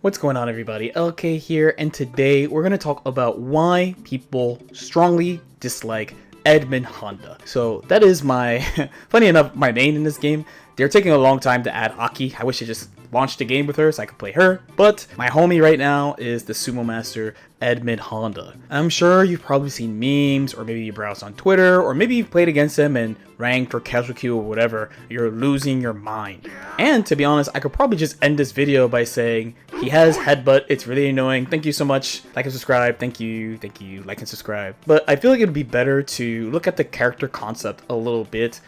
What's going on, everybody? LK here, and today we're going to talk about why people strongly dislike Edmund Honda. So that is my, funny enough, my main in this game. They're taking a long time to add Aki. I wish I just launched a game with her so I could play her. But my homie right now is the Sumo Master Edmund Honda. I'm sure you've probably seen memes, or maybe you browsed on Twitter, or maybe you've played against him and ranked or casual queue or whatever. You're losing your mind. And to be honest, I could probably just end this video by saying he has headbutt. It's really annoying. Thank you so much. Like and subscribe. Thank you. Like and subscribe. But I feel like it'd be better to look at the character concept a little bit.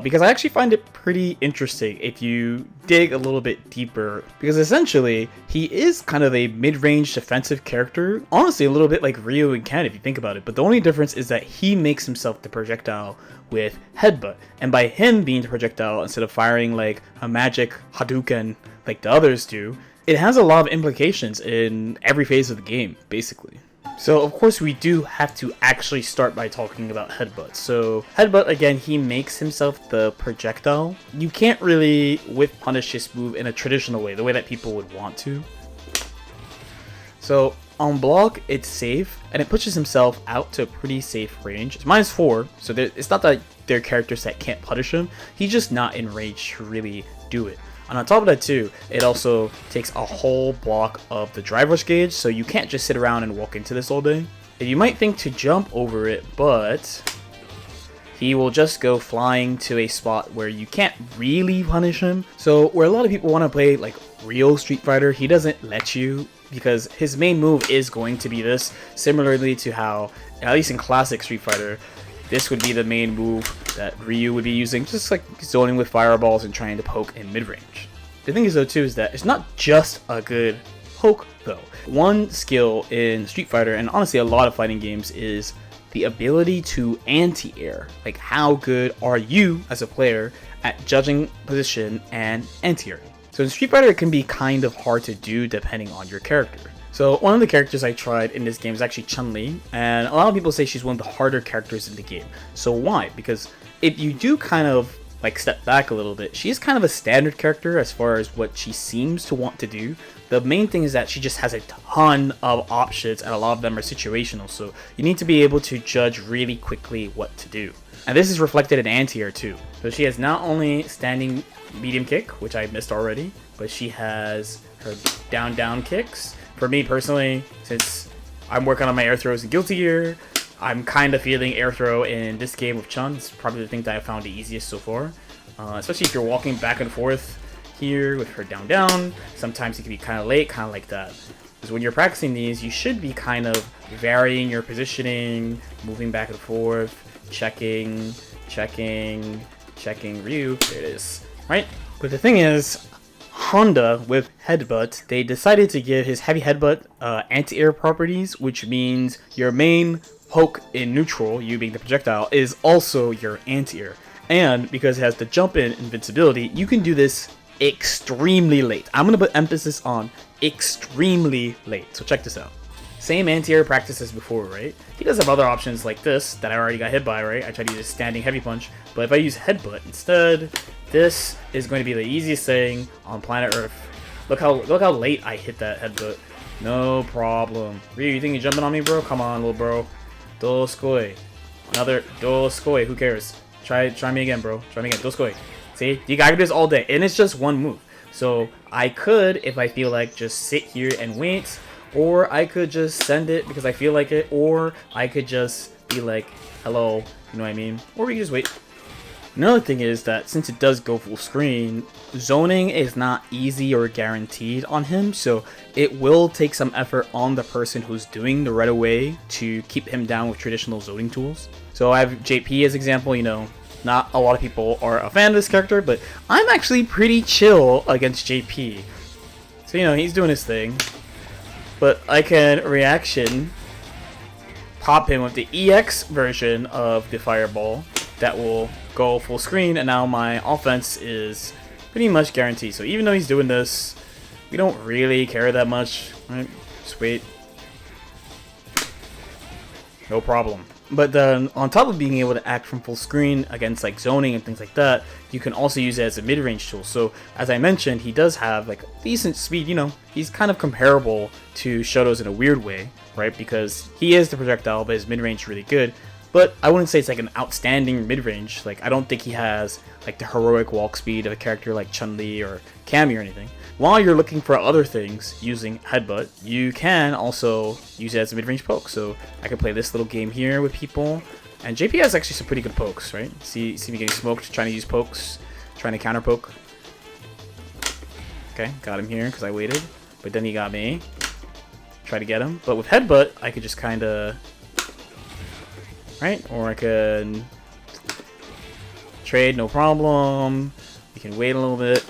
Because I actually find it pretty interesting if you dig a little bit deeper, because essentially he is kind of a mid-range defensive character, honestly a little bit like Ryu and Ken if you think about it, but the only difference is that he makes himself the projectile with headbutt, and by him being the projectile instead of firing like a magic Hadouken like the others do, it has a lot of implications in every phase of the game, basically. So of course we do have to actually start by talking about headbutt. So headbutt, again, he makes himself the projectile. You can't really whip punish this move in a traditional way, the way that people would want to. So on block, it's safe, and it pushes himself out to a pretty safe range. It's -4, so it's not that there are characters that can't punish him. He's just not in range to really do it. And on top of that too, it also takes a whole block of the drive rush gauge, so you can't just sit around and walk into this all day. And you might think to jump over it, but he will just go flying to a spot where you can't really punish him. So where a lot of people want to play like real Street Fighter, he doesn't let you, because his main move is going to be this, similarly to how, at least in classic Street Fighter, this would be the main move that Ryu would be using, just like zoning with fireballs and trying to poke in mid-range. The thing is though too is that it's not just a good poke though. One skill in Street Fighter, and honestly a lot of fighting games, is the ability to anti-air. Like, how good are you as a player at judging position and anti-airing? So in Street Fighter it can be kind of hard to do depending on your character. So one of the characters I tried in this game is actually Chun-Li, and a lot of people say she's one of the harder characters in the game. So why? Because if you do kind of like step back a little bit, she's kind of a standard character as far as what she seems to want to do. The main thing is that she just has a ton of options, and a lot of them are situational, so you need to be able to judge really quickly what to do. And this is reflected in anti-air too. So she has not only standing medium kick, which I missed already, but she has her down kicks. For me personally, since I'm working on my air throws in Guilty Gear, I'm kind of feeling air throw in this game with Chun. It's probably the thing that I found the easiest so far. Especially if you're walking back and forth here with her down. Sometimes it can be kind of late, kind of like that. Because when you're practicing these, you should be kind of varying your positioning, moving back and forth, checking, Ryu. There it is. Right? But the thing is, Honda, with headbutt, they decided to give his heavy headbutt anti-air properties, which means your main poke in neutral, you being the projectile, is also your anti-air. And because it has the jump in invincibility, you can do this extremely late. I'm going to put emphasis on extremely late. So check this out. Same anti-air practice as before, right? He does have other options like this that I already got hit by, right? I tried to use a standing heavy punch, but if I use headbutt instead, this is going to be the easiest thing on planet Earth. Look how late I hit that headbutt. No problem. Ryu, you think you're jumping on me, bro? Come on, little bro. Doskoi. Another Doskoi. Who cares? Try me again, bro. Try me again. Doskoi. See? You gotta do this all day, and it's just one move. So I could, if I feel like, just sit here and wait, or I could just send it because I feel like it, or I could just be like, hello, you know what I mean? Or we can just wait. Another thing is that since it does go full screen, zoning is not easy or guaranteed on him, so it will take some effort on the person who's doing the right away to keep him down with traditional zoning tools. So I have JP as example. You know, not a lot of people are a fan of this character, but I'm actually pretty chill against JP. So you know, he's doing his thing, but I can reaction pop him with the EX version of the fireball that will go full screen, and now my offense is pretty much guaranteed. So even though he's doing this, we don't really care that much, right? Just wait. No problem. But then on top of being able to act from full screen against like zoning and things like that, you can also use it as a mid-range tool. So as I mentioned, he does have like decent speed, you know, he's kind of comparable to Shoto's in a weird way, right? Because he is the projectile, but his mid-range is really good. But I wouldn't say it's like an outstanding mid-range. Like, I don't think he has like the heroic walk speed of a character like Chun-Li or Cammy or anything. While you're looking for other things using Headbutt, you can also use it as a mid-range poke. So I can play this little game here with people. And JP has actually some pretty good pokes, right? See me getting smoked, trying to use pokes, trying to counter poke. Okay, got him here because I waited. But then he got me. Try to get him. But with Headbutt, I could just kind of... Right? Or I could... trade, no problem. You can wait a little bit.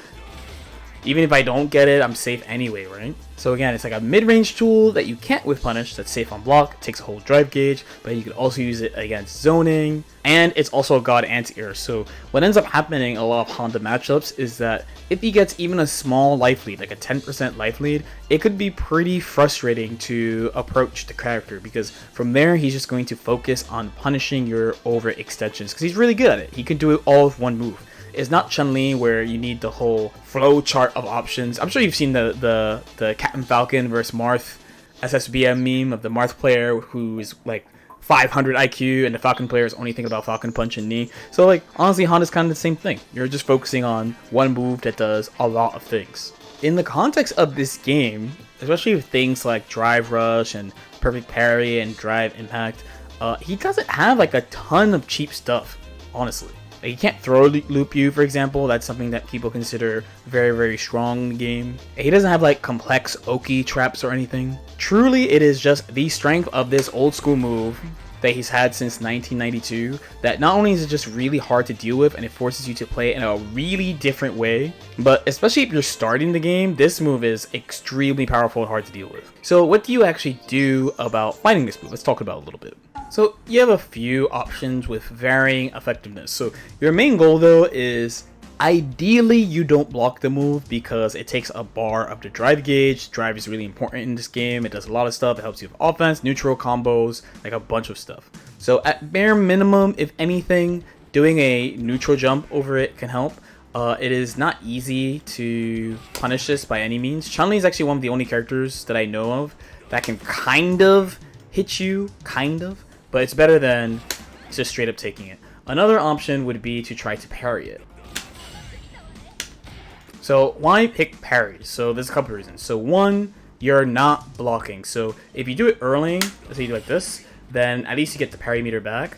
Even if I don't get it, I'm safe anyway, right? So again, it's like a mid-range tool that you can't with Punish, that's safe on block, takes a whole drive gauge, but you can also use it against zoning, and it's also a god anti-air. So what ends up happening in a lot of Honda matchups is that if he gets even a small life lead, like a 10% life lead, it could be pretty frustrating to approach the character, because from there he's just going to focus on punishing your overextensions, because he's really good at it. He can do it all with one move. It's not Chun-Li where you need the whole flow chart of options. I'm sure you've seen the Captain Falcon versus Marth SSBM meme of the Marth player who is like 500 IQ and the Falcon player is only thinking about Falcon Punch and knee. So like honestly, Honda's kind of the same thing. You're just focusing on one move that does a lot of things. In the context of this game, especially with things like Drive Rush and Perfect Parry and Drive Impact, he doesn't have like a ton of cheap stuff, honestly. Like, he can't throw loop you, for example. That's something that people consider very, very strong in the game. He doesn't have like complex Oki traps or anything. Truly, it is just the strength of this old school move that he's had since 1992 that not only is it just really hard to deal with and it forces you to play in a really different way, but especially if you're starting the game, this move is extremely powerful and hard to deal with. So what do you actually do about fighting this move? Let's talk about it a little bit. So you have a few options with varying effectiveness. So your main goal though is ideally you don't block the move because it takes a bar of the drive gauge. Drive is really important in this game. It does a lot of stuff. It helps you with offense, neutral combos, like a bunch of stuff. So at bare minimum, if anything, doing a neutral jump over it can help. It is not easy to punish this by any means. Chun-Li is actually one of the only characters that I know of that can kind of hit you, but it's better than just straight up taking it. Another option would be to try to parry it. So why pick parry? So there's a couple reasons. So one, you're not blocking. So if you do it early, let's say you do like this, then at least you get the parry meter back.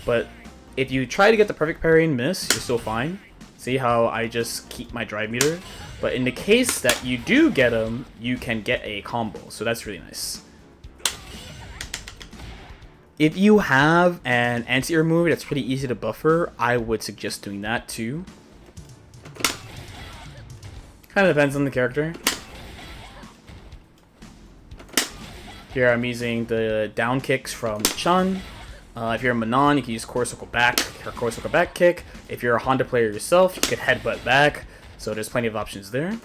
But if you try to get the perfect parry and miss, you're still fine. See how I just keep my drive meter? But in the case that you do get them, you can get a combo. So that's really nice. If you have an anti-air move that's pretty easy to buffer, I would suggest doing that too. Kind of depends on the character. Here I'm using the down kicks from Chun. If you're a Manon, you can use core circle back or core circle back kick. If you're a Honda player yourself, you could headbutt back. So there's plenty of options there.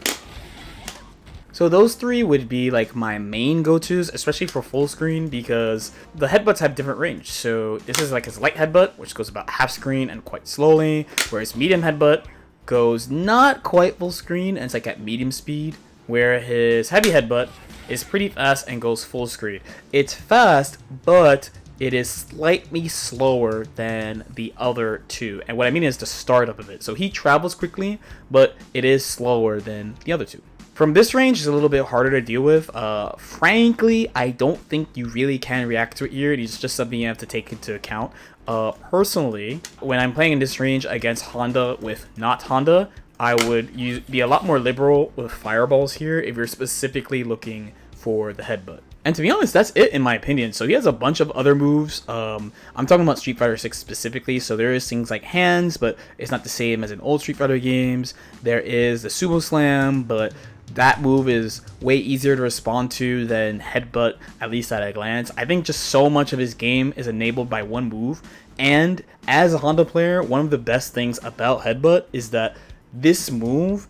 So those three would be like my main go-tos, especially for full screen, because the headbutts have different range. So this is like his light headbutt, which goes about half screen and quite slowly, whereas medium headbutt goes not quite full screen and it's like at medium speed, where his heavy headbutt is pretty fast and goes full screen. It's fast, but it is slightly slower than the other two. And what I mean is the startup of it. So he travels quickly, but it is slower than the other two. From this range, it's a little bit harder to deal with. Frankly, I don't think you really can react to it here. It's just something you have to take into account. Personally, when I'm playing in this range against Honda with not Honda, I would be a lot more liberal with fireballs here if you're specifically looking for the headbutt. And to be honest, that's it in my opinion. So he has a bunch of other moves. I'm talking about Street Fighter 6 specifically. So there is things like hands, but it's not the same as in old Street Fighter games. There is the Sumo Slam, but that move is way easier to respond to than headbutt, at least at a glance. I think just so much of his game is enabled by one move. And as a Honda player, one of the best things about headbutt is that this move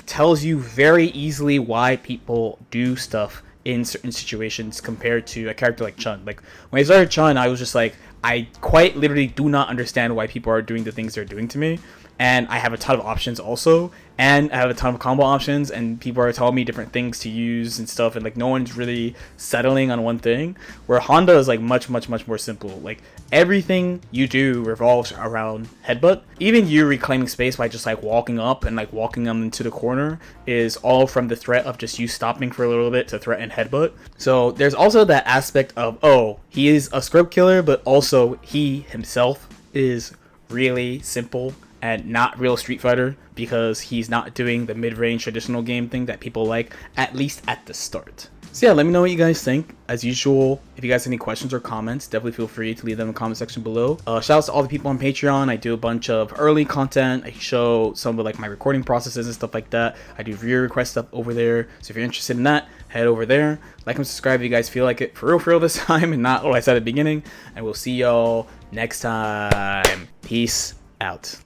tells you very easily why people do stuff in certain situations compared to a character like Chun. Like when I started Chun, I was just like, I quite literally do not understand why people are doing the things they're doing to me. And I have a ton of options also, and I have a ton of combo options, and people are telling me different things to use and stuff, and like no one's really settling on one thing. Where Honda is like much more simple. Like everything you do revolves around headbutt. Even you reclaiming space by just like walking up and like walking them into the corner is all from the threat of just you stopping for a little bit to threaten headbutt. So there's also that aspect of, oh, he is a script killer, but also he himself is really simple and not real Street Fighter, because he's not doing the mid-range traditional game thing that people like, at least at the start. So yeah, let me know what you guys think. As usual, if you guys have any questions or comments, definitely feel free to leave them in the comment section below. Shout out to all the people on Patreon. I do a bunch of early content. I show some of like my recording processes and stuff like that. I do viewer request stuff over there. So if you're interested in that, head over there. Like and subscribe if you guys feel like it for real this time and not what I said at the beginning. And we'll see y'all next time. Peace out.